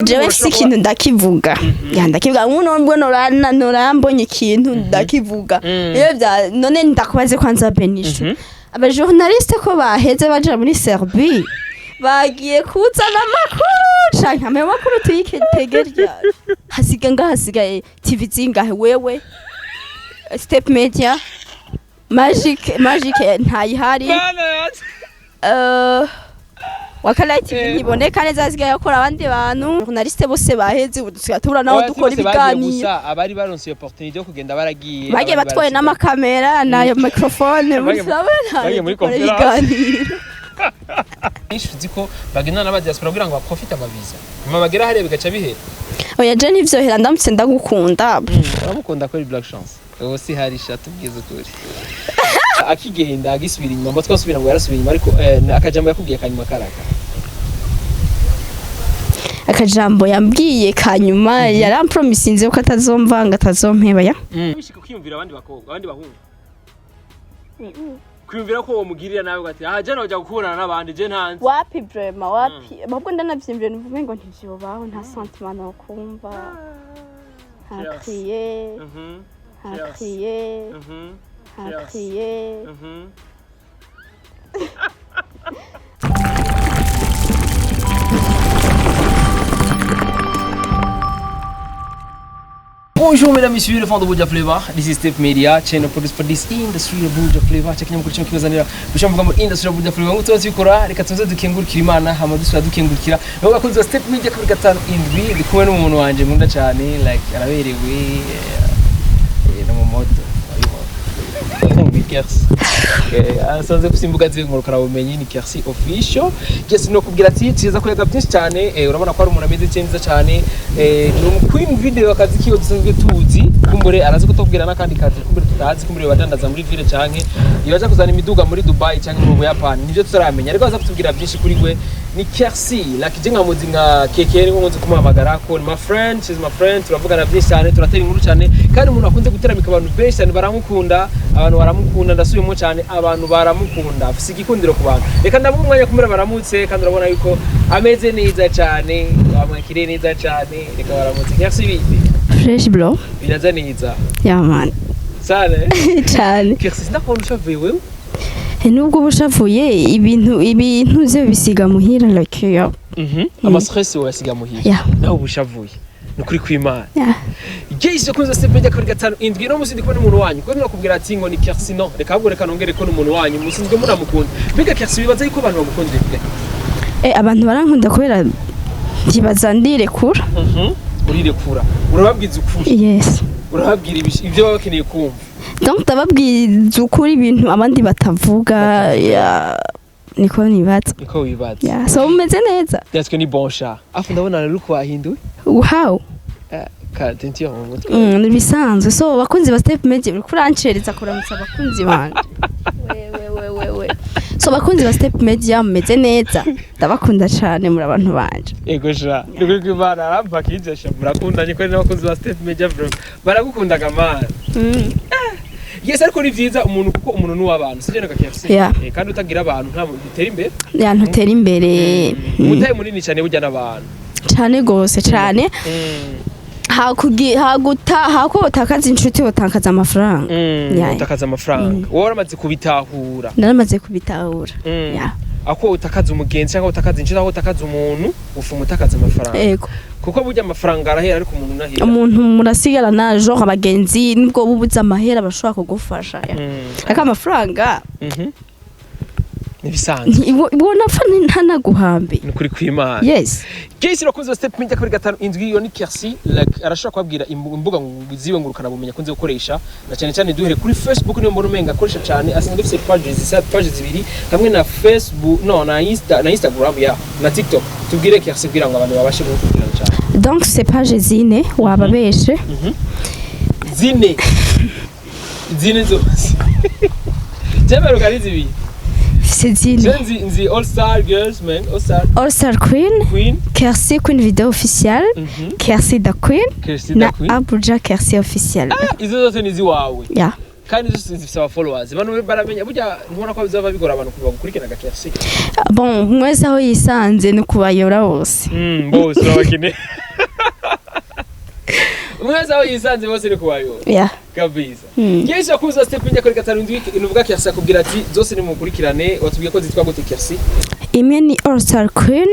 jewe si ikintu ndakivuga ndakivuga umuntu mbona norambonye ikintu ndakivuga iyo bya none ndakubaze kwanza Benisha aba journaliste ko baheze baje muri Serbie bagiye kuzana makuru canke amakuru tuyiketegerya hasigaye TV zingahe wewe Step Media Magic ntayihari wakala TV niboneka neza hasigaye akora abandi bantu journaliste bose baheze udusigatura naho dukora ibiganiro abari baronse opportunity yo kugenda bagiye batwaye n'amakamera na microphone bagiye muri conference nishuzi ko bagenda n'aba diaspora kugira ngo baprofite amaviza mama bagera hariya bigaca bihera oya je nivyohera ndamutse ndagukunda uramukunda ko black chance ubu si hari shatu bwiza kuri akigenda agisubira inyuma mbo twasubira ngo yarasubira inyuma ariko akajambo yakubwiye kanyuma karaka akajambo yambwiye kanyuma yarampromisinze ko atazomvanga atazompeba ya bishika kwiyumvira abandi bakobwa abandi bahungu kwiyumvira ko womugirira nawe ugati je noja gukubonana n'abandi je ntanze wapi brema wapi ahubwo ndanavyimbye nuvume ngo ntivyobaho nta sentiment no kumva hakiye Bonjour mesdames et messieurs, les fans de Buja Flavor. This is Step Media, channel produced for this industry of Buja Flavor. Check nyamukuru cyo kibazanira. Bishamvuga mu industry of Buja Flavor. Ngo tuzikora reka tuze dukengurukira Imana hama dusura dukengurukira. Ngo gakunze Step Media kuri gatanu indwi ndi kumwe n'umuntu wanje nkunda cyane like araberewe na mu moto. Kersi. Asanze kusimbuga z'inkorokara bumenyi ni Kersi official. Yes no kubwira ati tiza kurega byinshi cyane urabona ko ari umuntu ameze neza cyane no queen video akazi kiyo dusanzwe tuzi kumbure arazi kutubwira nakandi kazi kumbure tutazi kumbure badandaza muri ville canke ibaza kuzana imiduga muri Dubai canke mu Buyapani nivyo tutaramenya ariko aza kutubwira byinshi kuri gwe ni Kersi like nka muzi nka kekere ngo nzi kumuhamagara ko my friend she's my friend turavugana byinshi cyane turatera inkuru cyane kandi umuntu akunze guteramika abantu benshi cyane baramukunda abantu baramukunda ndasubiyemo cyane abantu baramukunda afise igikundiro ku bantu reka ndavuga umwanya kumira baramutse kandi urabona yuko ameze neza cyane amakire neza cyane reka baramutse Kersi bibi fresh bro biraza neza ya man sale cyane Kersi ndakubona ushavuye wewe nubwo bushavuye ibintu ze bisiga muhira like ya ama stress wasiga muhira naho bushavuye nukuri kwimana Jesu kunza Step Media kuri gatanu indwi no musindi kubona umuntu wanyu ko nakubwira ati ngo ni Kersi no reka ahubwo reka nongere ko n'umuntu wanyu musinzwe muramukunda biga Kersi bibaza yuko abantu bagukundira abantu barankunda kubera ntibaza ndirekura urirekura urababwiza ukuri yes urababwira ibyo baba bakeneye kumva donc tababwiza ukuri ibintu abandi batavuga niko wibaza so umeze neza yatwe ni bonsha afu ndabona rero ko wahinduwe how tentiyo mu mutwe nibisanzwe so bakunzi ba Step Media uri kurancereza kuramutsa abakunzi banje we so bakunzi ba Step Media mumeze neza ndabakunda cyane muri abantu banje ego sha niko kwibana aramba kijasha murakundanye ko n'abakunzi ba Step Media bro baragukundaga man yes ariko ni vyiza umuntu kuko umuntu n'uwabantu sije naka Kersi kandi utagira abantu nta bitera imbere ntutera imbere mutaye munini cyane burya n'abantu cyane gose cyane hako utakaza inshuti utakaza amafaranga utakaza amafaranga wowe waramaze kubitahura naramaze kubitahura ako utakaza umugenzi cyangwa utakaza inshuti aho utakaza umuntu ufuma utakaza amafaranga yego kuko burya amafaranga arahera ariko umuntu nahera umuntu murasigara na genre abagenzi nibwo bubuza amahera bashobora kugufasha aka amafaranga nibisanzwe ibona fani ntanaguhambe nukuri kwimana yes Jesu rakunze Step Media kuri gatanu indwi yo ni Kersi like arashaka kwabwira imbuga ziwe ngurukana bumenya kunze gukoresha na cyane cyane duhere kuri Facebook niyo mbona umenga akoresha cyane asinga dufite pages zibiri hamwe na Facebook na Instagram na TikTok tubwire Kersi kugira ngo abantu babashe gukurikirana cyane donc c'est page zine wababeshe zine zose Jemero karizi bi c'est All Star Girls, man. All Star Queen. Kersi Queen Video Official. Kersi da Queen. Na Abuja Kersi Official. Izo zote ni ziwawe. kandi zose zifise aba followers abantu baramenya burya ntubona ko bizaba bigora abantu kuba gukurikirana Kersi bon mwese aho yisanze no kubayora bose bose babakene mwese aho yisanze bose ni kubayora yeah kabisa yesha kuza step njya kuri gatanu ndwi nuvuga Kersi akubwira ati zose ni mukurikirane watubwiye ko zitwa gute Kersi imwe ni All Star Queen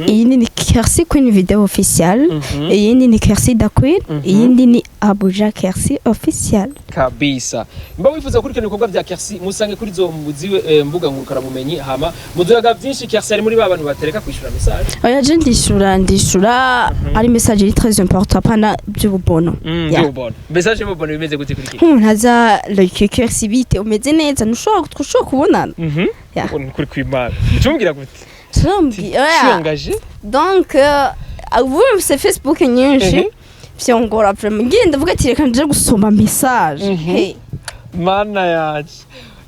iyindi ni Kersi Queen video official iyindi ni Kersi da Queen iyindi ni Abuja Kersi official kabisa mba wifuza kurikirana ibikorwa bya Kersi musange kuri zo muziwe mbuga ngurukana bumenyi hama muzuraga byinshi Kersi ari muri babantu batereka kwishura message oya je ndishura ari message iri très important pana by'ububono by'ububono message y'ububono bimeze gute kuri umuntu aza le Kersi bite umeze neza nushobora kubonana kuri kwimana ucumbwira gute Engagé. Donc, vous c'est Facebook nyinshi vyongora vraiment ngenda vuga ati reka nje gusoma message hey mana yaje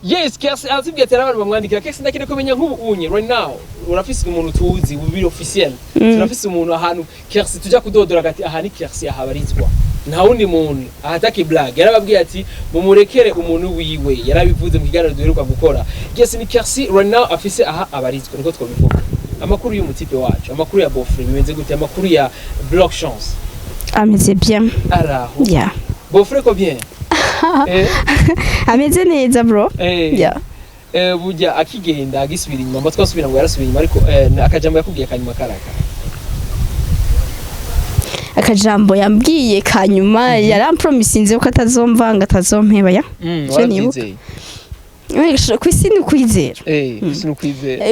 yes Kersi azibye tera abantu bamwandikira Kersi ndakire kumenya nk'ubu unye right now urafise umuntu tuzi ubiri officiel urafise umuntu ahantu Kersi tujya kudodora gati aha ni Kersi ahabarizwa nta wundi muntu ahataki blague yarababwiye ati mumurekere umuntu wiwe yarabivuze mu kiganiro duheruka gukora yes ni Kersi right now afise aha abarizwa niko twobivuga amakuru y'umutipe wacu amakuru ya Bofre bimenze gute amakuru ya Block Chance ameze bien araho yeah Bofre ko bien ameze neza bro yeah burya akigenda agisubira inyuma mba twasubira ngo yarasubira inyuma ariko akajambo yakubwiye kanyuma karaka akajambo yambwiye kanyuma yarampromisinze ko atazomvanga atazompeba ya wabyizeye kwisi ni kwizera kwisi ni kwizera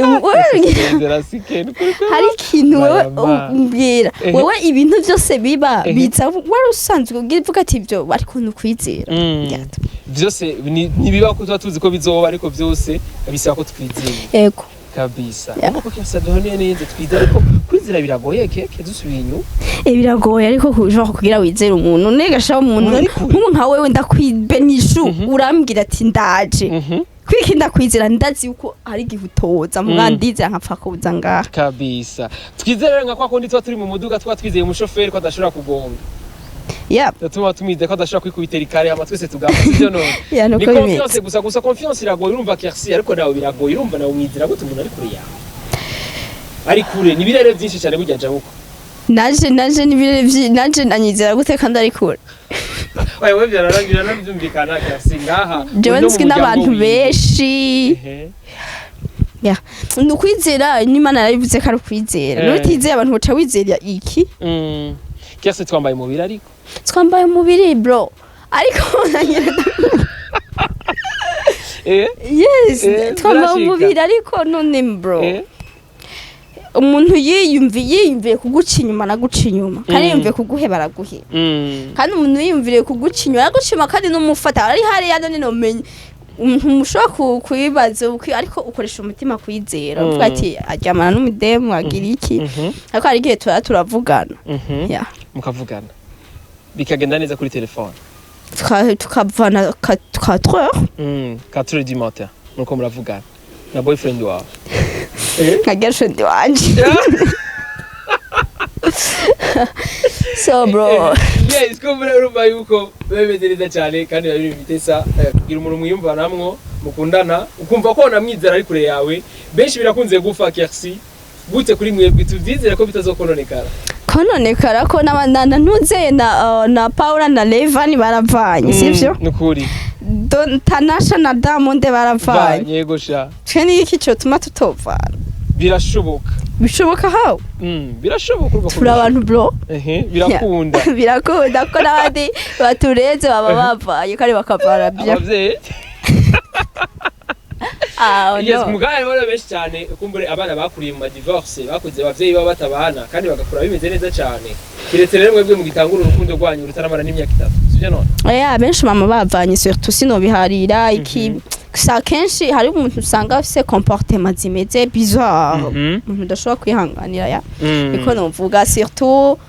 hari ikintu umbwira wewe ibintu byose biba biza wari usanzwe uvuga ati ibyo ariko ni kwizera byose nibiba ko tuzi ko bizoba ariko byose bisaba ko twizera yego kabisa nuko Kersi duhoniye neza twizera ariko kwizera biragoye keke dusubiye inyuma biragoye ariko kujo kugira wizera umuntu negasha umuntu nk'ubu nka wewe ndakwibenishu urambwira ati ndaje kwiki ndakwizera ndazi uko ari gihutoza mwandize nkapfa kuza ngaha kabisa twizera nka kwa kundi twa turi mu muduga twa twizeye umushoferi ko adashobora kugonga Tuma tumize ko adashobora kwikubitera ikare ama twese tugamba sivyo none ni confiance gusa confiance iragoye urumva Kersi ariko nawe biragoye urumva nawe umwizera gute umuntu ari kure yawe ari kure ni birere byinshi cyane burya jabuko naje ni birere naje nanyizera gute kandi ari kure wewe byararangira nabyumvikana Kersi ngaha jewe nski n'abantu beshi nukwizera n'Imana yarivuze ko ari kwizera n'utizeye abantu baca wizera iki Kersi twambaye umubiri ariko twambaye umubiri bro ariko nanyira yes twambaye umubiri ariko none bro umuntu yiyumviye kuguca inyuma naguca inyuma kandi yumviye kuguheba araguheba kandi umuntu yiyumviye kuguca inyuma aragucima kandi n'umufata ari hariya none nomenye umushobora kubibaza ariko ukoresha umutima kwizera uvuga ati aryamana n'umudemu agira iki ariko hari igihe turavugana mukavugana bikagenda neza kuri telefone tukavana 4 heures 4 heures du matin nuko muravugana na boyfriend wawe na girlfriend wanje so bro yes ko muri urumva yuko bemeze neza cyane kandi babiri bitesa kugira umuntu mwiyumva namwo mukundana ukumva ko namwizera ari kure yawe benshi birakunze gufa Kersi gute kuri mwebwe tuvyizera ko bitazokononekara kononekara ko n'abandana ntuze na Paula na Levan baravanye sivyo nukuri Tanasha na Diamond baravanye yego sha twene iki cyo tuma tutovana bishoboka how birashoboka urumva turi abantu bro birakunda ko n'abandi batureze baba bavaye kandi bakavara bya yes mugari bora benshi cyane kumbure abana bakuriye mu divorce bakuze abavyeyi baba batabana kandi bagakura bimeze neza cyane kiretse rero mwebwe mu gitangura urukundo rwanyu rutaramara n'imyaka 3 sivyo none benshi mama bavanye surtout sino biharira iki sa kenshi hari umuntu usanga afise comportement zimeze bizarre umuntu udashobora kwihanganira niko novuga surtout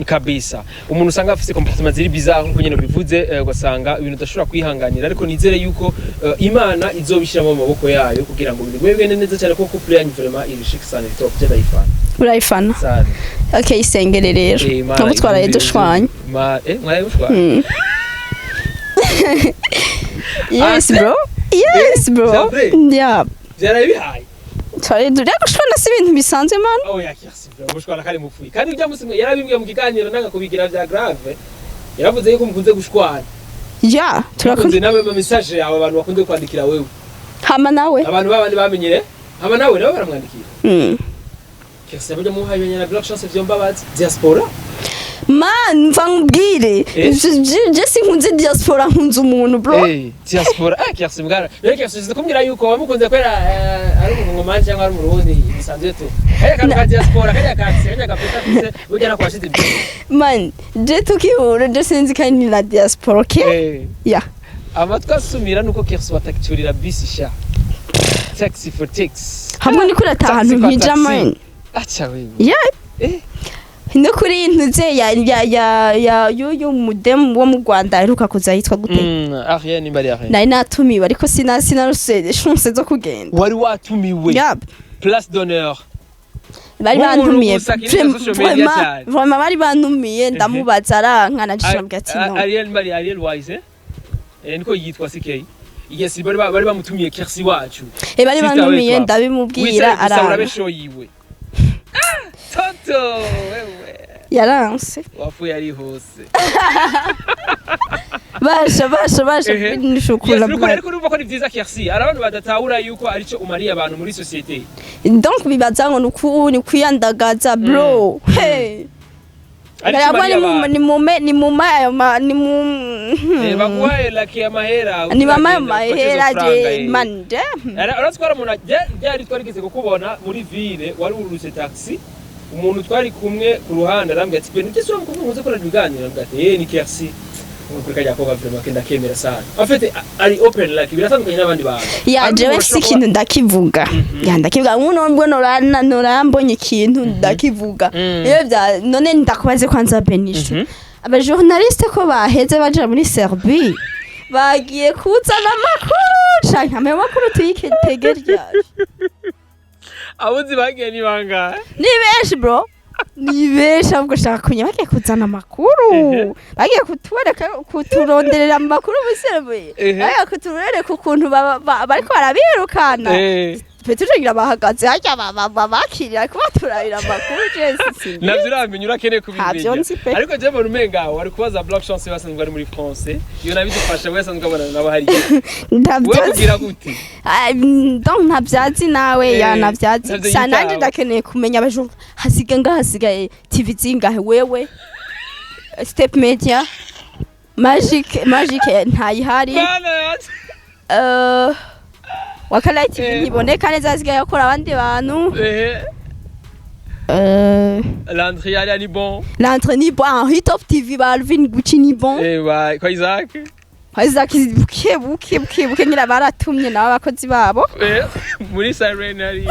kabisa umuntu usanga afise comportement ziri bizarre nko nyene bivuze ugasanga ibintu udashobora kwihanganira ariko nizere yuko Imana izobishira mu maboko yayo kugira ngo bigwebene neza cyane ko couple yanyu vraiment irishika sana top cy'ayifana urayifana sana okay isengere rero ntabwo twaraye dushwanye mwaraye dushwanye Yes bro. Yes bro. Yeah. Byarabihaye. Sorry, duriya gushwana si ibintu bisanzwe man. Oh ya kirsi bro, gushwana kari mupfuye. Kandi ujya musimwe yarabimbwiye mu kiganiro nanga kubigira vya grave. Yaravuze yuko mukunze gushwana. Yeah, turakunze nawe mu message yawe abantu bakunze kwandikira wewe. Hama nawe. Abantu babandi bamenyere. Hama nawe nabo baramwandikira. Kirsi bajya mu hayo nyana block chance vyo mbabazi diaspora. Man, mva nkubwire. Je sinkunze diaspora nkunze umuntu bro. Diaspora kirsi mbwara. Rero kirsi zikumira yuko wamukunze kwera ari umungomani cyangwa ari umurundi bisanzwe tu. Kaya diaspora kaya kapita ujya kwa shiti. Man, je tukihura je sinzi kandi la diaspora, okay? Yeah. Amatwa sumira nuko kirsi watakicurira bisi sha. Taxi for tax. Hamwe ni kuri tahantu nkijamani. Acha wewe. Yeah. No kuri ntuze ya yuyu mudem wo mu Rwanda aheruka kuza yitwa gute? Ariane mbari Ariane. Nari natumiwe ariko sinaruse chance zo kugenda. Wari watumiwe. Yep. Place d'honneur. Bari bantumiye. Vraiment bari bantumiye ndamubaza aranka najishambye ati no. Ariane mbari Ariane wise. Niko yitwa CK. Yes bari bamutumiye Kirsi wacu. Bari bantumiye ndabimubwira aranka. Besho yiwe. Toto wewe. Yaranse. Wafuye ari hose. Basha nishukura bwa. Ariko urumva ko ni byiza Kirsi. Arabantu badatahura yuko ari cyo umariye abantu muri societe. Donc bibaza ngo ni kwiyandagaza bro. Hey. Ni baguhaye laki ya mahera. Ni mama mahera je mande. Aratwara umuntu yari twarigeze kukubona muri ville wari uruse taxi. Umuntu twari kumwe ku ruhande arambye ati "Pe nitse mukubwo muze kora biganira ngate ni Kirsi." Umuntu kajya ko bavuma kenda kemera sana. En fait ari open like biratandukanye n'abandi bantu. Ya jewe si ikintu ndakivuga. Ya ndakivuga umuntu mbwo norambonye ikintu ndakivuga. Iyo bya none ndakubaze kwanza Benisha. Aba journaliste ko baheze baje muri Serbie. Bagiye kuzana makuru canke amakuru tuyiketegerya. Abuzi bagiye ni banga. Ni benshi bro. Ni benshi ahubwo shaka kunya bagiye kuzana amakuru. Bagiye kutwereka kuturonderera amakuru muri Serbie. Bagiye kuturereka ukuntu bariko barabirukana. Petrugira bahagaze hajya bakirira kuba turabira amakuru Jesse. Navyo uramenye urakene kubimenya. Ariko je mbona umenga wari kubaza block chance basanzwe ari muri France. Iyo nabidufasha wese ngabona nabo hari. Wewe kugira gute? Donc ntabyazi nawe ya nabyazi. Sananje ndakeneye kumenya abajo hasigaye TV zingahe wewe. Step Media. Magic ntayihari. Wakala TV niboneka neza asigaye akora abandi bantu. L'entrée elle ni bon. L'entrée ni bon. Hit of TV Balvin Gucci ni bon. Ouais, quoi Isaac? Isaac buke nyira baratumye nawe abakozi babo. Muri Siren ari.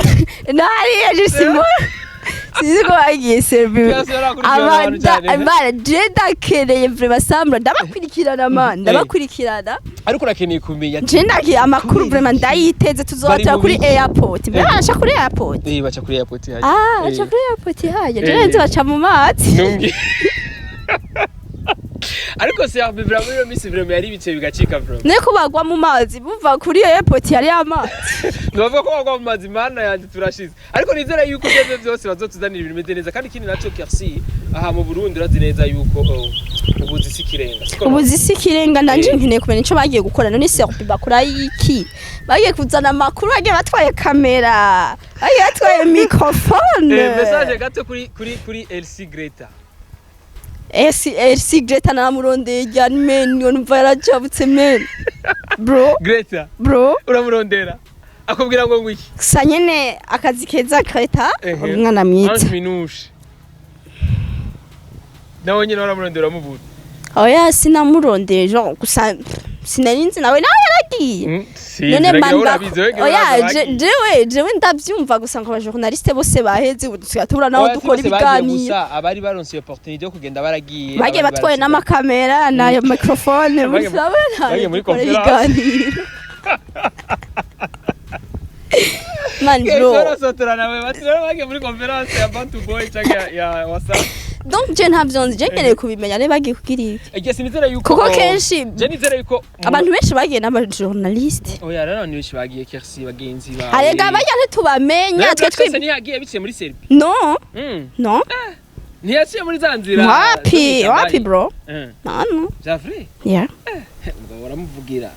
Nari yisimo. Sizi ko agiye Serbie. Abana jenda kereye vraiment sambra ndabakurikirana man ndabakurikirana. Ariko urakeneye kumenya. Jenda ki amakuru vraiment ndayiteze tuzobatira kuri airport. Basha kuri airport. Bacha kuri airport haje. Bacha kuri airport haje. Jenda bacha mu mazi. Nungi. Ariko Serbie vraiment iyo misi vraiment yari bice bigacika vraiment. Neko bagwa mu mazi buva kuri airport yari amazi. Ndavuga ko bagwa mu mazi mana yandi turashize. Ariko nizera yuko byo byose bazotuzanira ibintu bimeze neza kandi kindi naco Kirsi aha mu Burundi urazi neza yuko ubuzi sikirenga. Ubuzi sikirenga ndanje nkeneye kumenya ico bagiye gukora none Serbie bakora iki. Bagiye kuzana amakuru bagiye batwaye kamera. Bagiye batwaye microphone. Message gato kuri Elsie Greta. Elsie Greta namuronde yani men numva yaracabutse men. Bro. Greta. Bro. Uramurondera. Akubwira ngo ngwiki. Gusa nyene akazi keza Greta umwana mwiza. Ange Minouche. Nawe nyine uramurondera muvuga. Oya sinamurondeye jo gusa sinarinzi nawe yaragiye. None manda. Oya jewe ndavyumva gusa ngo abajournaliste bose baheze tugatura naho dukora ibiganiro. Abari baronse opportunity yo kugenda baragiye. Bagiye batwaye n'amakamera na microphone bagiye muri conference. man bro barasotora nawe bati rero bagiye muri conference ya Bantu Boy cyangwa ya WhatsApp donc je ntavyonzi je nkeneye kubimenya ne bagiye kugira iki igihe sinizera yuko kuko kenshi je nizera yuko abantu benshi bagiye n'aba journaliste oya rero abantu benshi bagiye Kersi bagenzi ba arega bajya ntitubamenya twe twese ntiyagiye biciye muri Serbie no no ntiyaciye muri Zanzibar wapi bro no Jafri yeah baramuvugira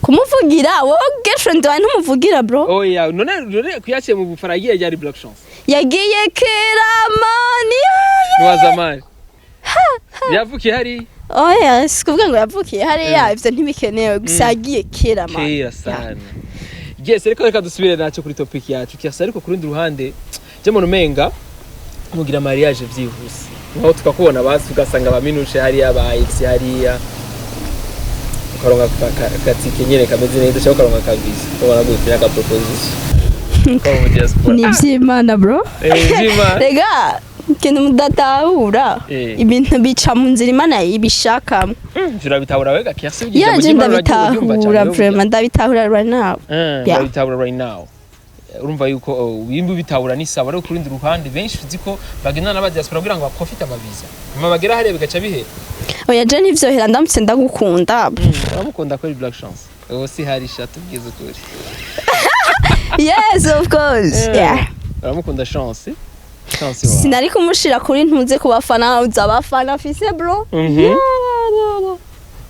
kumuvugira wo girlfriend wawe ntumuvugira bro oya none kuyaciye mu bufara yagiye yari block chance yagiye kera mani wa zamani yavukiye hari oya sikuvuga ngo yavukiye hariya ivyo ntibikenewe gusa yagiye kera mani kera sana yes reka dusubire naco kuri topic yacu cyasa ariko kurundi ruhande je mu menga mugira mariage vyihuse naho tukakubona basi ugasanga ba Minouche hariya ba X hariya ukaronka katike nyene kameze neza cyangwa ukaronka kabisa ubona gutya ka proposition ni vy'Imana bro rega kintu mudatahura ibintu bica mu nzira Imana ibishaka birabitahura wega Kersi ugiye mu Imana bitahura vraiment ndabitahura right now ndabitahura right now urumva yuko wimbu bitahura ni sawa ariko kurindi ruhande benshi uziko bagenda n'abadiaspora kugira ngo baprofite amabiza nyuma bagera hariya bigaca bihe oya je nivyohera ndamutse ndagukunda uramukunda ko ari black chance uwo si hari shatu bwiza kuri yes of course yeah uramukunda chance sinari kumushira kuri ntuze kubafana uzabafana Ufise bro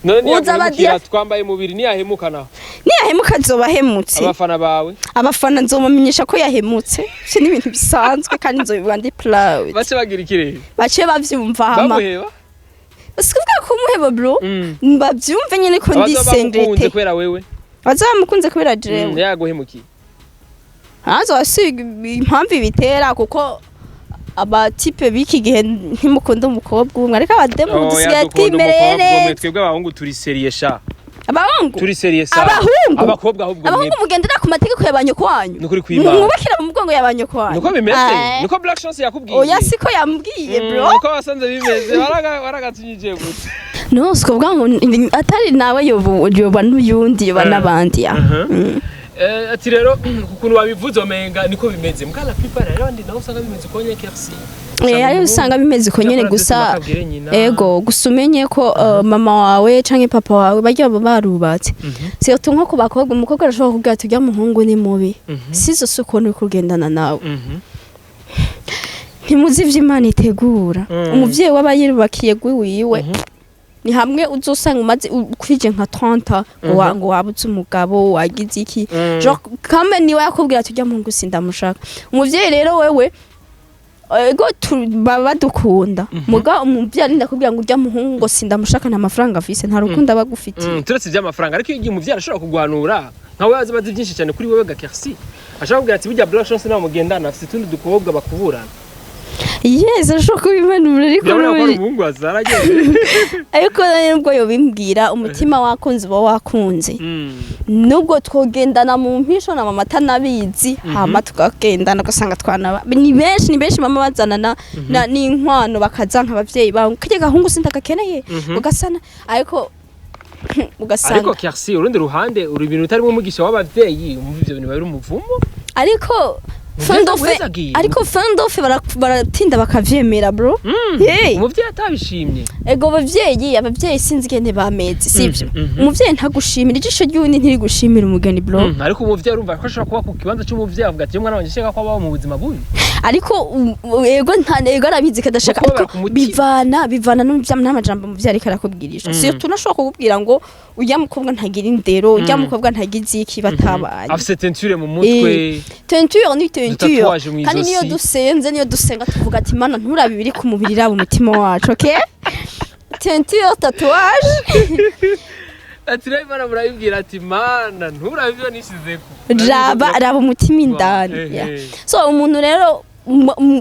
none niya twambaye mubiri niyahemukana niyahemuka zobahemutse abafana nzomamenyesha ko yahemutse cyo ni ibintu bisanzwe kandi nzobiba ndi proud bace bagira ikirere bace bavyumva hama bamuheba sikuvuga ko umuheba bro bavyumve nyene ko ndi sengrete kwera wewe bazamukunze kubera jewe yaguhemukiye hazo asiga impamvu bitera kuko abatipe biki gihe ntimukunda umukobwa umwe ariko abademu dusigaye timerere twebwe abahungu turi seriye sha abahungu turi seriye sa abakobwa ahubwo abahungu mugendera ku mategeko y'abanyoko wanyu nukuri kwimana mwubakira mu mugongo y'abanyoko wanyu nuko bimeze nuko black chance yakubwiye oya siko yambwiye bro nuko wasanze bimeze waragatunyije gute no siko bwango atari nawe yoba n'uyundi yoba nabandi ya ati rero ukuntu babivuze omenga niko bimeze mukala people rero ndi naho usanga bimeze ko nye Kersi ayo usanga bimeze ko nyene gusa ego gusumenye ko mama wawe canke papa wawe bajya barubatse siyo tunko ku bakobwa umukobwa arashobora kugira tujya muhungu ni mubi sizo sukuntu kugendana nawe ntimuzi ivy'Imana itegura umuvyeyi w'abayirubakiye gwiwiwe ni hamwe uzosanga umaze kwije nka 30 ngo wabuze umugabo wagize iki jo kame niwe yakubwira tujya mu ngusi ndamushaka umuvyeyi rero wewe ego baba dukunda muga umuvyeyi ndakubwira ngo ujya muhungu ngo sindamushaka na mafaranga afise nta rukundo abagufitiye turetse by'amafaranga ariko igihe umuvyeyi arashobora kugwanura nkawe azabaze byinshi cyane kuri wewe ga Kersi ashobora kugira ati bijya black chance nawe mugendana afite tundi dukobwa bakuburana yes ashobora kubimanura ariko umuhungu azarageze ariko nubwo yobimbwira umutima wakunze bo wakunze nubwo twogendana mu mpisho na mama tanabizi hama tukagendana gusanga twanaba ni benshi mama bazanana n'inkwano bakazanka abavyeyi bawe kije gahungu sindagakeneye ugasana ariko Kersi urundi ruhande uri ibintu utari mu mugisha w'abavyeyi umva ivyo bintu bari umuvumo ariko fandofe baratinda bakavyemera bro umuvyeyi atabishimye ego abavyeyi sinzi gene bameze sivyo umuvyeyi ntagushimira ijisho ry'undi ntiri gushimira umugeni bro ariko umuvyeyi urumva ko ashobora kuba ku kibanza cy'umuvyeyi avuga ati mwana wanje shaka ko abaho mu buzima bubi ariko ego arabizi kadashaka ariko bivana n'amajambo umuvyeyi ariko arakubwirisha siyo tunashobora kukubwira ngo ujya mukobwa ntagira indero ujya mukobwa ntagize iki batabaye afite tenture mu mutwe tenture ni tenture kandi niyo dusenga tuvuga ati mana nturabe biri ku mubiri rabo umutima wacu okay tenture tatouage ati rero mana murabibwira ati mana nturabe byo nisizeko raba umutima indani so umuntu rero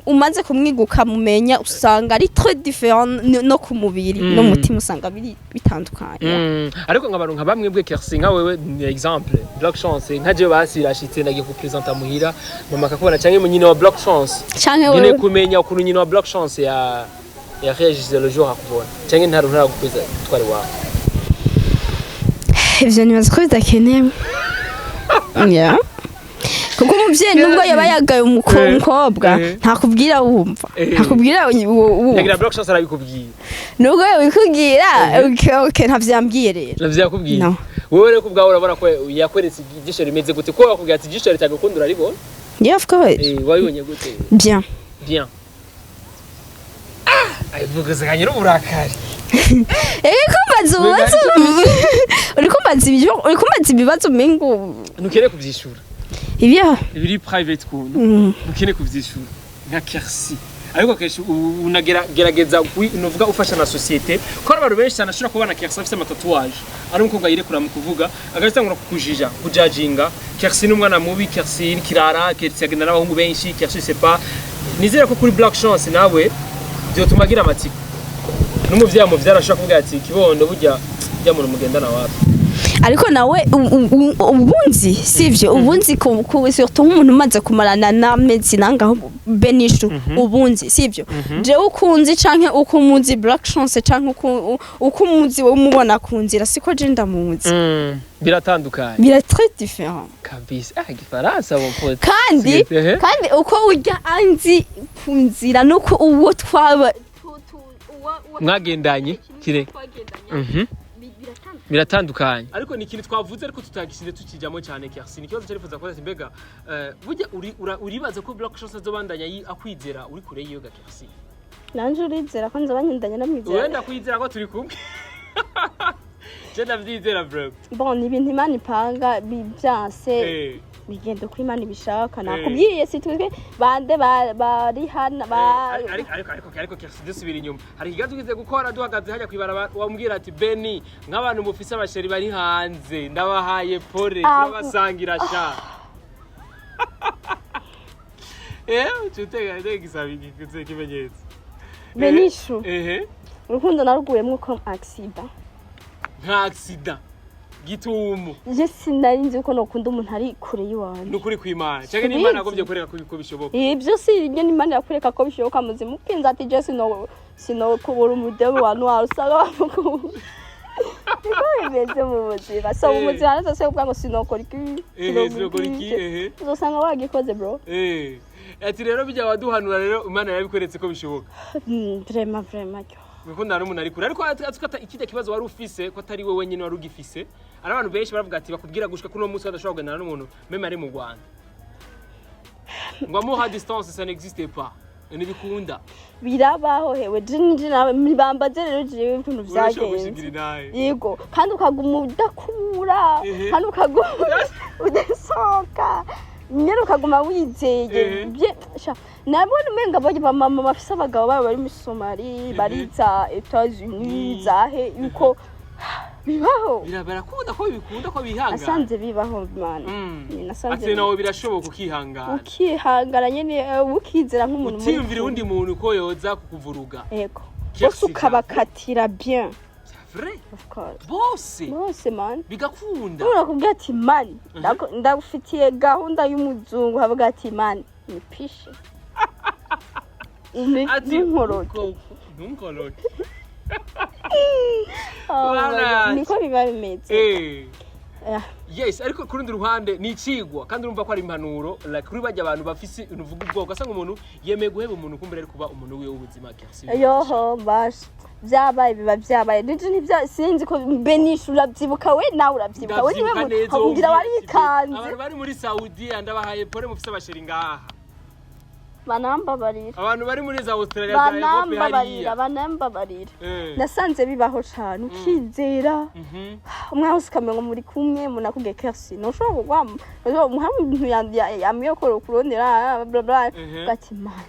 umaze kumwiguka mumenya usanga ari très différent no ku mubiri no mutima usanga biri bitandukanye ariko ngabantu nka bamwe bwe Kersi nka wewe ni exemple black chance nka je basirashitse ndagiye ku presenter muhira mama akakubona canke munyine wa black chance canke wewe ngine kumenya ukuntu nyine wa black chance ya réagir le jour akubona canke ntara gukweza twari wawe ivyo ni bazi ko bidakenewe yeah kuko umuvyeyi nubwo yaba yagaye umukobwa ntakubwira wumva ntakubwira yagira block chance arabikubwiye nubwo yabikubwira okay ntavyambwiye rero navyakubwiye wowe rero kubwaho urabona ko yakweretse igisho rimeze gute ko wakubwiye ati igisho cyagukundura ariko yeah of course wabibonye gute bien ayivuga zaganyira uburakari urikumbaza ibibazo mengo ntukere kuvyishura ibyo ibiri private kuntu ntukene kuvyishura nka Kersi ariko kesho unagerageza unovuga ufasha na societe ko abantu benshi cyane ashobora kubana Kersi afite amatatuage ari umukobwa yirekura mu kuvuga agatangura kukujija kujajinga Kersi n'umwana mubi Kersi kirara Kersi agenda n'abahungu benshi Kersi c'est pas nizera ko kuri Black Chance nawe byo tumagira amatsiko n'umuvyamu vyarashaka kuvuga ati kibondo burya muntu mugendana wapi ariko nawe ubunzi sivyo ubunzi ko surtout umuntu umaze kumarana n'amezi nangaho benishu ubunzi sivyo je ukunzi canke ukumuzi Black Chance canke ukumuzi wo mubona kunzira siko je ndamuzi biratandukanye bira très différent kabisa gifaransa bon pote kandi uko urya anzi kunzira nuko uwo twaba mwagendanye kire biratandukanye ariko ni ikintu twavuze ariko tutagishinde tukijamo cyane Kersi nikibazo cyarifuza ko ati mbega burya uribaza ko Black Chance azobandanya akwizera uri kure yiyo ga Kersi nanje urizera ko nzabanyendanye namwizera wenda kwizera ko turi kumwe je ndavyizera bro bon ni ibintu Imana ipanga byanse bigenda uko Imana ibishaka nakubwiye sitwe bande bari hana ariko Kersi dusubira inyuma hari ikigazo ugize gukora duhagaze hajya kwibara wambwira ati Beni nk'abantu mufise abasheri bari hanze ndabahaye pole turabasangira sha tutega gisabi kimenyetso Benishu urukundo naruguyemwe ko accident nka accident gitumo je sinarinzi ko nokunda umuntu ari kure yiwanje nukuri kwimana cyangwa n'Imana yagovye kureka ko bishoboka ibyo si ibyo n'Imana yakureka ko bishoboka muzimu pinza ati je sino kubura umudebo wa noir usanga bavuga niko bimeze mu buzima so umuzima nazo se ubwango sinokora iki uzosanga wagikoze bro ati rero bijya waduhanura rero Imana yabikweretse ko bishoboka vraiment Gukunda n'umuntu ari kure ariko atukata ikijya kibazo wari ufise ko atari wowe nyine wari ugifise ari abantu benshi baravuga ati bakubwira gushika kuno munsi badashobora kugendana n'umuntu meme ari mu Rwanda ngo amour à distance ça n'existe pas ntibikunda birabaho hewe je nawe mbambaze rero je ibintu vyagenze yego kandi ukaguma udakura kandi ukaguma udasoka nyero ukaguma wizeye nabona umenga baje ba mama bafise abagabo babo bari mu Somalia bariza Etats-Unis zahe yuko bibaho barakunda ko bikunda ko bihangana asanze bibaho Imana nasanze ati nawe birashoboka ukihangana nyene ukizera nk'umuntu utiyumvira undi muntu ko yoza kukuvuruga yego bose ukabakatira bien vrai of course bose man bigakunda urakubwira ati man ndagufitiye gahunda y'umuzungu havuga ati man nipishe ntunkoroke niko biba bimeze yes ariko kurundi ruhande ni icigwa kandi urumva ko ari impanuro like kuri bajya abantu bafise uvuga ubwoko asanga umuntu yemeye guheba umuntu kumbere ari kuba umuntu wiwe ubuzima Kersi yoho bash byabaye biba byabaye nije sinzi ko Benishu uravyibuka we nawe uravyibuka we niwe kugira wari ikanze abantu bari muri Saudi ndabahaye pole mufise abasheri ngaha banambabarira abantu bari muri za Australia za Europe hariya banambabarira nasanze bibaho cyane ukizera umwe wese kamengo muri kumwe munakubwiye Kersi no shobora kugwamo umuhamwe yamiye ko kurondera bla bla gati man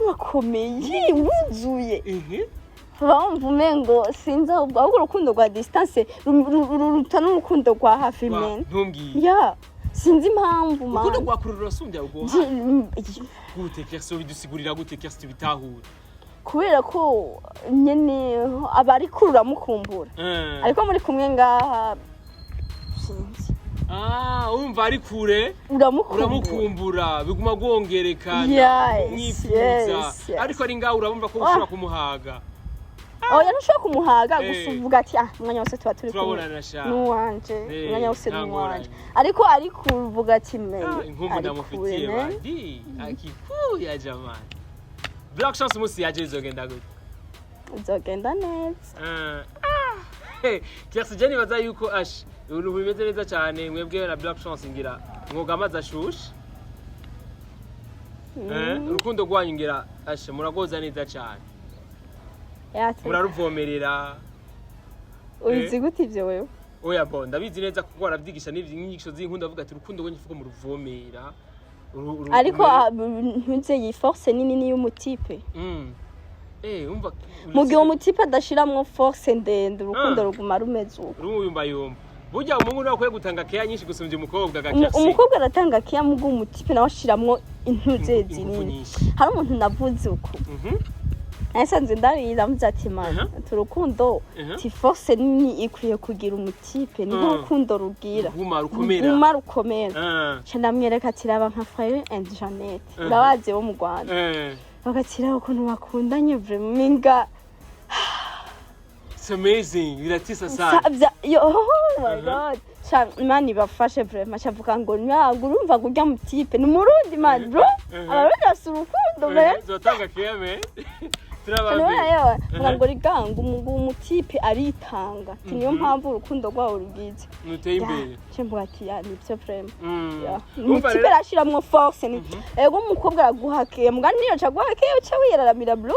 wakomeye wuzuye Vumengo sinza ahubwo urukundo rwa distance rutana urukundo rwa hafi men ya sinzi impamvu man urukundo rwa kurura sumbya ugo gute Kersi bidusigurira gute Kersi bitahura kubera ko nyene abari kurura mukumbura ariko muri kumwe ngaha sinzi umva ari kure uramukumbura biguma gongerekana umwifuza ariko ari ngaho urabumva ko ushobora kumuhaga oya ntushobora kumuhaga gusa uvuga ati umwanya wose tuba turi kumwe nuwanje umwanya wose nuwanje ariko uvuga ati inkumbu ndamufitiye bandi akikuya jamani Black Chance musi yaje izogenda gute izogenda neza Kirsi Jenny baza yuko ash ibintu bimeze neza cyane mwebwe na Black Chance ngira mwoga amazi ashushe urukundo rwanyu ngira ash muragoza neza cyane muraruvomerera uzi gute ivyo wewe oya bo ndabizi neza kuko waravyigisha n'inyigisho z'inkunda avuga ati urukundo rwanyu fuko muruvomera ariko ntuze yi force nini y'umutipe umva mugihe umutipe adashiramwo force ndende urukundo ruguma rumeze uko rumuyumba burya umuntu nakwiye gutanga keya nyinshi gusumvya umukobwa gakirsi umukobwa aratanga keya mugihe umutipe nawe ashiramwo intuze zinini hari umuntu navuze uko nasanze ndarira mvuze ati mana turukundo ti force nini ikwiye kugira umutipe ni urukundo rugira guma rukomera ndamwereka ati raba nka Frère and Jeannette urabazi bo mu Rwanda bagatira ukuntu bakundanye vraiment it's amazing biratisa sana oh my god mani bafashe vraiment chavuga ngo nyago urumva gurya mutipe ni murundi man bro abarundi asurukundo be zotanga kiyame ngo riganga umutipe aritanga niyo mpamvu urukundo rwawo rugize nuteye imbere cyembuga ati ya nibyo vraiment umutipe arashiramwo force ni ego umukobwa araguhakiye mbwa niyo caguhakiye uca wiraramira bro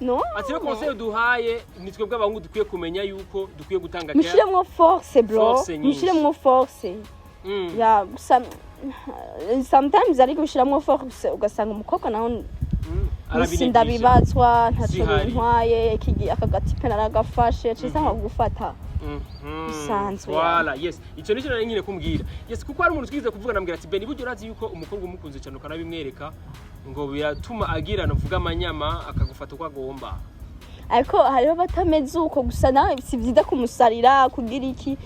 no ati rero conseil duhaye nitwe bw'abahungu dukwiye kumenya yuko dukwiye gutanga care mushiremwo force bro mushiremwo force ya sometimes ari gushiramwo force ugasanga umukobwa naho ndabibazwa ntaco bintwaye akagatipe naragafashe cisa nko gufata bisanzwe wala yes ico nico nari nyine kumbwira yes kuko hari umuntu twize kuvuga nambwira ati Beni buryo urazi yuko umukobwa umukunze cyane ukanabimwereka ngo biratuma agira navuga amanyama akagufata uko agomba ariko hariho batameze uko gusa nawe si byiza kumusarira kugira iki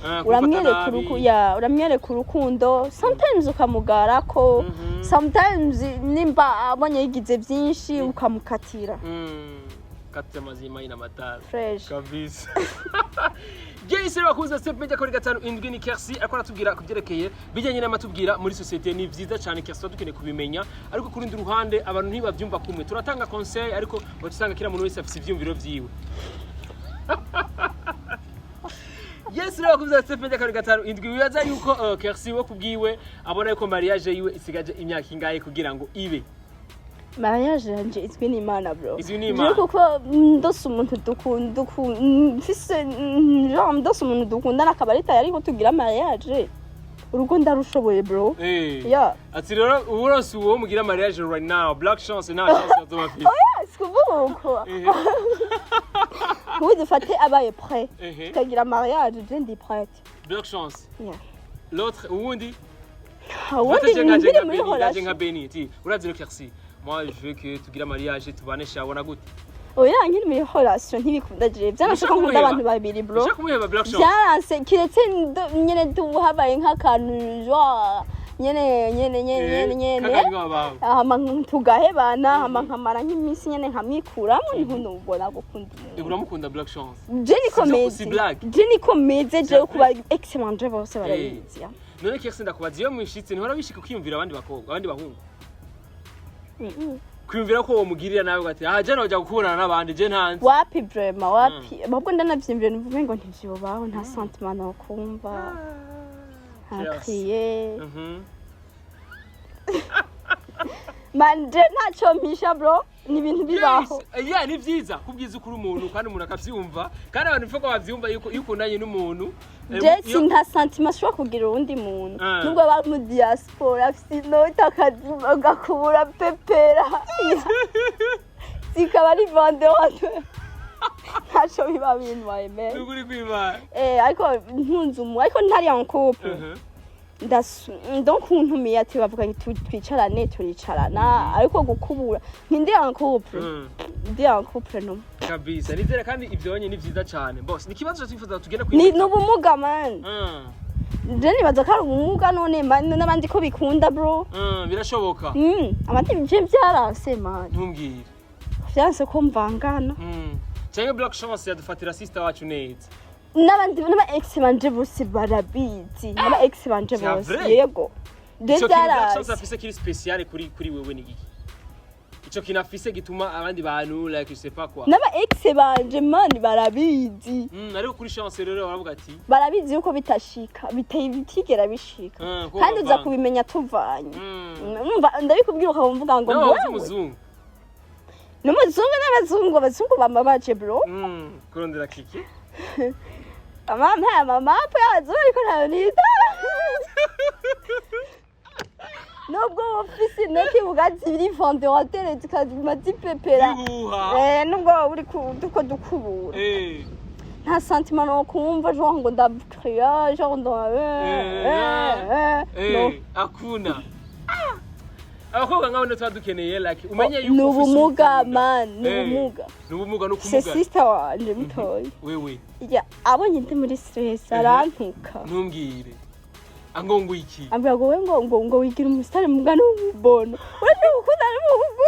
uramwereka urukundo sometimes ukamugara ko sometimes nimba abonye yigize byinshi ukamukatira katse mazima ina matara fresh kabisa Jesse bakuza step media kuri 5 ni Kirsi ariko aratubwira kubyerekeye bijyanye n'amatubwira muri societe ni byiza cyane Kirsi dukeneye kubimenya ariko kuri ndi ruhande abantu ntibabyumva kumwe turatanga conseil ariko batusanga kira muntu wese afite ivyumviro vyiwe Yes bakuza step media kuri 5 bibaza yuko Kirsi wo kubwiwe abona yuko mariage yiwe isigaje imyaka ingaye kugira ngo ibe mariage yanje izwi n'Imana bro Imana kuko ndose umuntu mfise ndose umuntu dukundana akabarita yari ko tugira mariage urugo ndarushoboye bro ati rero uburose uwo mugira mariage right now Black Chance nta chance azobafite sikuvuko ubu dufate abaye prêt tukagira mariage je ndi prête Black Chance l'autre uwundi ngire muri relation nka Beni ti urazi Kirsi moi je veux que tugira mariage tubane shabona gute oya nkiri muri relation ntibikunda je byanashaka nkunda abantu babiri bro byaranse kiretse nyene duhabaye nk'akantu jwa nyene hama tugahebana hama nkamara nk'iminsi nyene nkamwikuramo niho ubona gukunda uramukunda Black Chance je niko meze je kuba excellent je bose barabizi none Kirsi ndakubaza iyo mwishitse ntihora bishika kwiyumvira abandi bakobwa abandi bahungu kwiyumvira ko uwo mugirira nawe ugati je noja gukubonana n'abandi je ntanze wapi vraiment wapi ahubwo ndanavyimvira nivuge ngo ntivyobaho nta sentiment no kumva akriye manje ntaco mpisha bro ni ibintu bibaho ni vyiza kubwiza ukuri umuntu kandi umuntu akavyumva kandi abantu bifoko bavyumva yuko ukundanye n'umuntu je nta sentiment shwa kugira undi muntu nubwo bari mu diaspora afite note akazima gakubura pepera zikaba ari vendeur ntaco biba bintwaye me uguri kwimana ariko ntunze ariko ntari en couple donc untumiye ati bavuga twicarane turicarana ariko gukubura nkindi en couple no kabisa nizera kandi ivyonye ni vyiza cyane boss nikibazo twifuza tugenda ni n'ubumuga man je nibaza ko ari ubumuga none n'abandi ko bikunda bro birashoboka abandi bije byaranse man ntumbwire vyanse ko mvangana canke black chance yadufatira sister wacu neza n'abandi n'aba ex banje bose barabizi n'aba ex banje bose yego ico black chance afise kiri special kuri wewe ni giki ico kinafise gituma abandi bantu like je sais pas quoi n'aba ex banje mani barabizi ariko kuri chance rero baravuga ati barabizi yuko bitashika bitigera bishika kandi uza kubimenya tuvanye ndabikubwira ukamvuga ngo wewe n'umuzungu n'abazungu bamabaje bro kurondera kiki mama hapo yazuri ariko ntabonita nubwo ofisi noti bugazi biri vendeur zikazima zipepera nubwo uri duko dukubura nta sentiment no kumva genre ngo ndabukriya genre no akuna abakobwa ngaho natwa dukeneye like umenye yuko n'ubumuga man n'ubumuga no kumuga c'est sister wanje bitoyi wewe ya abonye ndi muri stress arantuka ntumbwire angongo iki ambira ngo wigira umusitari muga n'ubona wewe ukunda n'ubugugu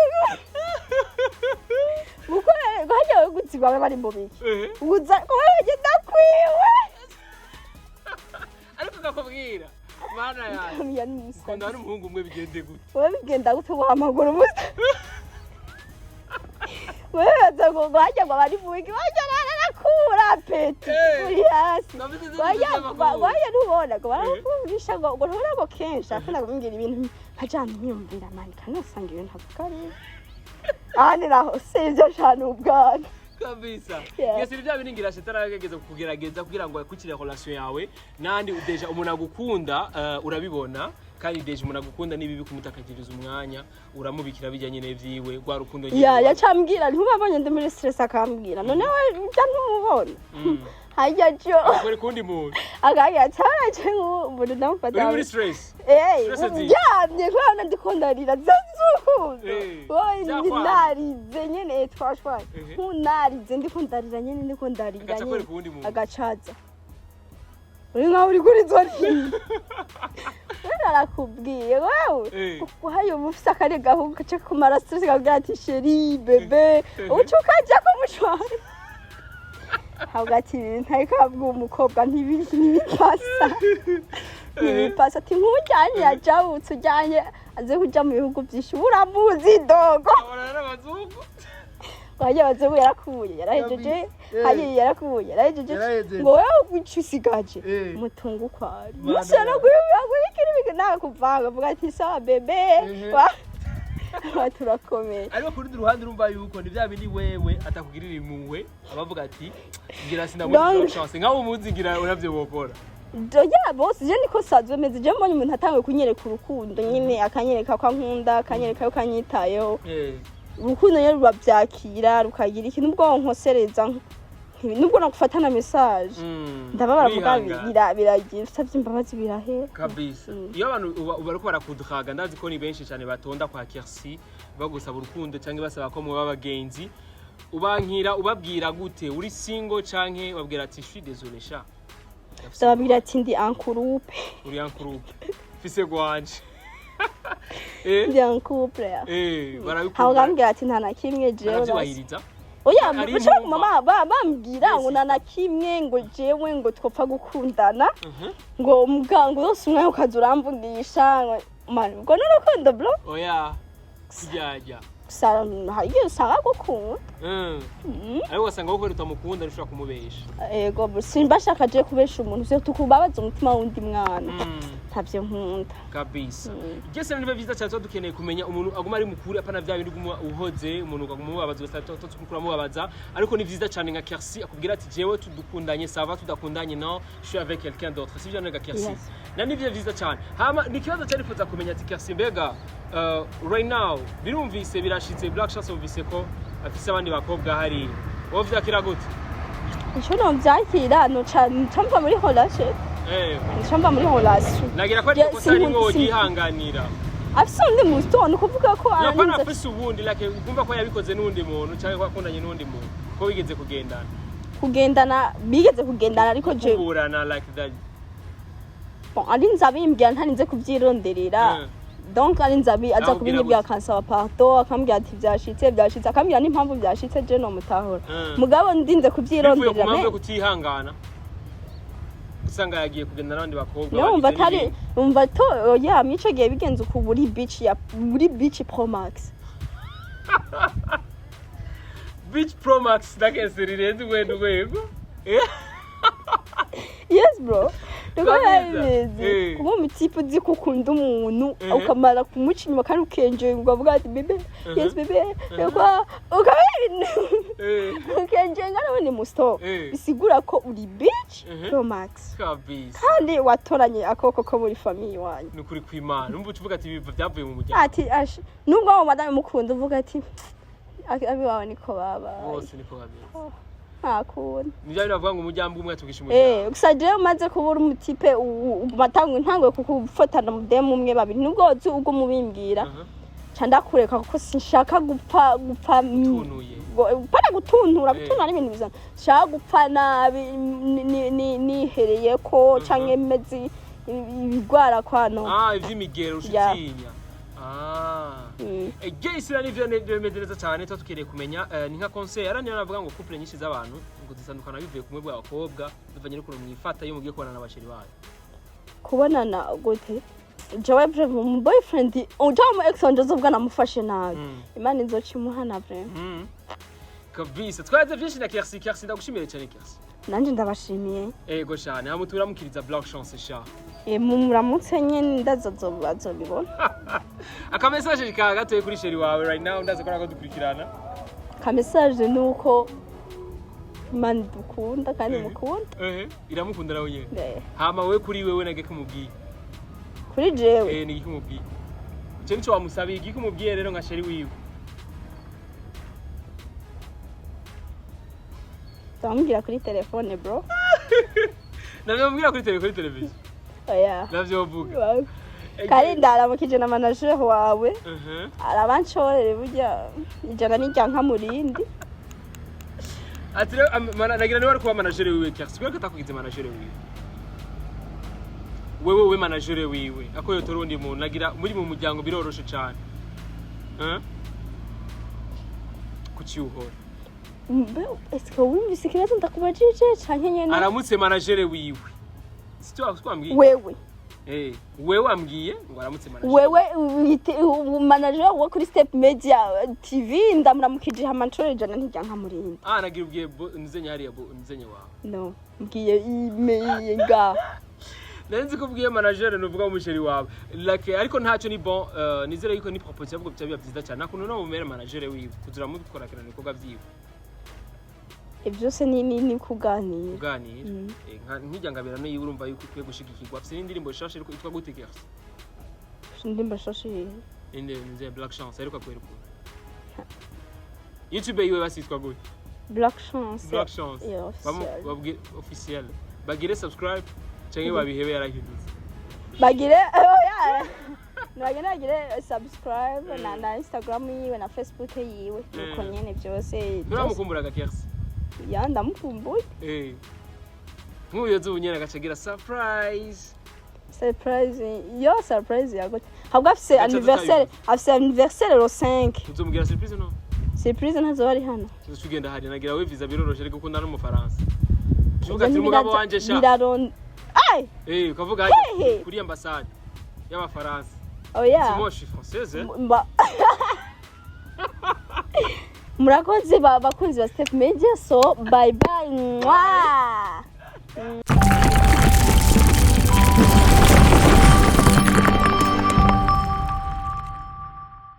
ukore gahya gutsigwa bari mu biki uza ko wewe ndakwiwe ariko gakubwira mana yawe kunda ari umuhungu umwe bigende gute wewe bigenda gute wahamagura umusa wewe azago gahya ngo bari mu biki bajya barakura peti kuri hasi waya ntubona ngo barakurisha ngo ntubona ngo kenshi akana kumbwira ibintu nkajana nyumvira mani kanasanga ibintu akari ani naho sivyo cyane ubwana kabisa yesi rivya biningira shetaragegeza kugerageza kugira ngo yakukire relation yawe nandi udeja umuntu agukunda urabibona kandi deje umuntu agukunda nibibi kumutakagiriza umwanya uramubikira bijyanye n'ivyiwe gwa rukundo nyine yacambwira ntubabonye ndi muri stress akambwira none we ujya ntumubona hajya jo kuri kundi muntu agaya cyaraje umuntu namufata muri stress yamye kwana ndikondarira zazukuzo wowe ndinarize nyene twashwaye nkunarize ndikondarira nyene ndikondarira nyene agacaza uri nkaho uri kuri zone narakubwiye wewe uhaye umufisa kare gahuka cyo kumara stress kagira ati chérie bébé ucukaje ko mushwara hagati ntakabwa umukobwa ntibipasa ntibipasa ati nkujyanye yajabutse ujyanye aze kujya mu bihugu byinshi uramuzi dogo wajya bazwe yarakuye yarahejeje hayi yarakuye yarahejeje ngo wewe ucusigaje mutungu kwari musa no kuyikira ibintu nakuvanga vuga ati sawa bebe turakomeye ariko kuri ruhande urumva yuko ni bya bindi wewe atakugirira impuhwe abavuga ati ngira sinabona chance nkaho umuzingira uravyo bokora doya boss je niko sazwe meze je mbonye umuntu atangwe kunyereka urukundo nyine akanyereka kwa nkunda akanyereka yo kanyitayeho urukundo nyine rubavyakira rukagira ikintu ubwonko sereza nubwo nakufatana message ndababara vuga biragira usavye imbabazi birahera kabisa iyo abantu bariko barakudukaga ndazi ko ni benshi cyane batonda kwa Kersi bagusaba urukundo canke basaba ko mu babagenzi ubankira ubabwira gute uri single canke babwira ati je suis désolé sha sababwira ati ndi Inkuru uri Inkuru fise gwanje ndi Inkuru barabikunda hawambwira ati nta na kimwe jewe oya mushaka mama bambwira ngo nana kimwe ngo jewe ngo twopfa gukundana ngo mugango yose umwe ukazuramvugisha man ngo n'urukundo bro oya kijajya sara hagiye usanga gukunda ariko wasanga ko utamukunda ushaka kumubesha ego simbashaka je kubesha umuntu se tukubabaza umutima wundi mwana ntavyo nkunda kabisa gese niba vyiza cyane dukeneye kumenya umuntu aguma ari mukuri apana vya bindi guma uhoze umuntu agumubabaza gatatu tukura mubabaza ariko ni vyiza cyane nka Kersi akubwira ati jewe tudukundanye sava tudakundanye non je suis avec quelqu'un d'autre si bien nka Kersi nani vyiza cyane hama nikibazo cyane fuza kumenya ati Kersi mbega right now birumvise birashitse black chance uvise ko afise abandi bakobwa hari wovyakira gute ico no vyakira no cyamba muri relation cyamba muri relation nagira ko ariko sari ngo gihanganira afise undi mustono kuvuga ko aranze afise ubundi like ukumva ko yabikoze n'undi muntu cyangwa akundanye n'undi muntu ko bigeze kugendana ariko je kuburana like that bon ari nzabimbya ntarinze kuvyironderera donc ari nzabi aza kubinyibwira kansaba pardon akambwira ati byashitse akambwira n'impamvu byashitse je no mutahora mugabo ndinze kubyironderera me kutihangana usanga yagiye kugenda n'abandi bakobwa no umva to ya mico giye bigenze ku buri beach pro max beach pro max ndakese rirenze wego yes bro Tukabizi kuba umutipe uzi ko ukunda umuntu ukamara kumuca inyuma kandi ukenjeye ukavuga ati bebe yes bebe ukenjeye ngana ni musto bisigura ko uri bitch pro max kandi watoranye akoko ko muri family wanyu nukuri kwimana umva uvuga ati biva byavuye mu mujyana ati ash nubwo mu madame mukunda uvuga ati abi wawe niko baba bose niko babizi akunda nijya biravuga ngo umujyambwe umwe atugisha umujyambwe gusa je umaze kubura umutipe ntangwe kugufatana mu demu umwe babiri nubwo uzi ubwo mubimbwira canda kureka kuko sinshaka gupfa tunuye para gutuntura ari ibintu bizana shaka gupfa nabi nihereye ko canke mezi ibigwara kwano ivy'imigero ushitinya Geisira nivyo nemedeza cyane tutukereye kumenya ni nka conseil niyo navuga ngo couple nyinshi z'abantu ngo zisandukana bivuye kumwe bw'abakobwa bivanye n'ukuntu mwifata iyo mugiye kubonana n'abasheri bayo kubonana gute jewe mu boyfriend ujamu ex wanje zovugana mufashe nabi imana izochimuhana bre kabisa twaze byinshi na Kersi ndagushimire cyane Kersi nanje ndabashimiye ego cyane hamutura mukiriza black chance sha muramutse nyene ndazozo bibona aka message ka gatoye kuri sheri wawe right now ndaza ko dukurikirana ka message nuko man dukunda kandi mukunda iramukunda nawe nyene hama we kuri wewe nage kumubwiye kuri jewe ni gikumubwiye je nico wamusabiye gikumubwiye rero nka sheri wiwe Tambwira kuri telefone bro Nabyo kuri televiziyo oya navyo vuga kari ndaramukije na manager wawe arabanshorere burya ijana n'ijyanka murindi ati nagira niwe ari kuba manager wiwe Kersi kubera ko atakugize manager wiwe wewe manager wiwe ako yo torundi mu nagira muri mu muryango biroroshe cyane kucyuhora est-ce que wumvise ikibazo ndakubajije canke nyene aramutse manager wiwe sitwa twambwiye wewe ambwiye ngo aramutse manager wewe manager wo kuri Step Media TV ndamuramukije hamanchore jana ntijyanka murindi nagira ubwiye nizenya hariya nizenya wawe no mbwiye email nga Nenzi ko bwiye manager nuvuga umusheri wawe like ariko ntacyo ni bon nizere yuko ni proposition ahubwo byabiba byiza cyane nakuno no mumera manager wiwe kuzura mu bikorakirana nikoga byiwe byose ni kuganira nkijyangabira no yurumva yuko ukwiye gushigikirwa afite n'indirimbo shashe ariko itwa gute Kersi indirimbo shashe nze black chance ariko kweruka YouTube yiwe basitwa gute black chance babwire officiel bagire subscribe cyangwa babihebe yarahindutse bagire nagire subscribe na Instagram yiwe na Facebook yiwe uko nyene byose uramukumburaga Kersi ya ndamukumbuye nk'uyoze ubunyene agacagira surprise yagote habwa afise anniversaire le 5 uzomubwira surprise no surprise ntazo bari hano tugenda hari nagira we visa biroroshe ariko ukunda no mu Faransa uvuga ati umugabo wanje sha ukavuga kuri ambassade y'Abafaransa oya moi je suis française murakoze bakunzi ba Step Media so bye bye